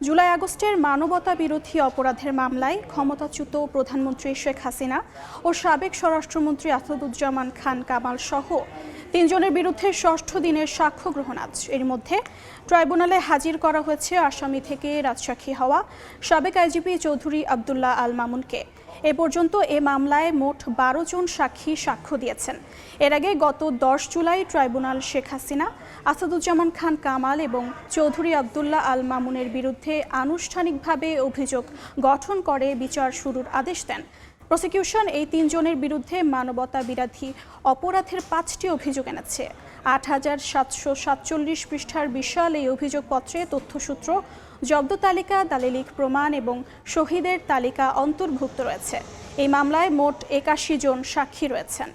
জুলাই আগস্টের মানবতা বিরোধী অপরাধের মামলায় ক্ষমতাচ্যুত প্রধানমন্ত্রী শেখ হাসিনা ও সাবেক স্বরাষ্ট্রমন্ত্রী আসাদুজ্জামান খান কামাল সহ ৩ জনের বিরুদ্ধে ষষ্ঠ দিনের সাক্ষ্য গ্রহণ আজ। এর মধ্যে ট্রাইব্যুনালে হাজির করা হয়েছে আসামি থেকে রাজসাক্ষী হওয়া সাবেক আইজিপি চৌধুরী আবদুল্লাহ আল মামুনকে। এ পর্যন্ত এ মামলায় মোট ১২ জন সাক্ষী সাক্ষ্য দিয়েছেন। এর আগে গত ১০ জুলাই ট্রাইব্যুনাল শেখ হাসিনা, আসাদুজ্জামান খান কামাল এবং চৌধুরী আবদুল্লাহ আল মামুনের বিরুদ্ধে আনুষ্ঠানিকভাবে অভিযোগ গঠন করে বিচার শুরুর আদেশ দেন। প্রসিকিউশন এই ৩ জনের বিরুদ্ধে মানবতা বিরোধী অপরাধের ৫টি অভিযোগ এনেছে। ৮,৭৪৭ পৃষ্ঠার বিশাল এই অভিযোগপত্রে তথ্যসূত্র, জব্দ তালিকা, দালিলিক প্রমাণ এবং শহীদের তালিকা অন্তর্ভুক্ত রয়েছে। এই মামলায় মোট ৮১ জন সাক্ষী রয়েছেন।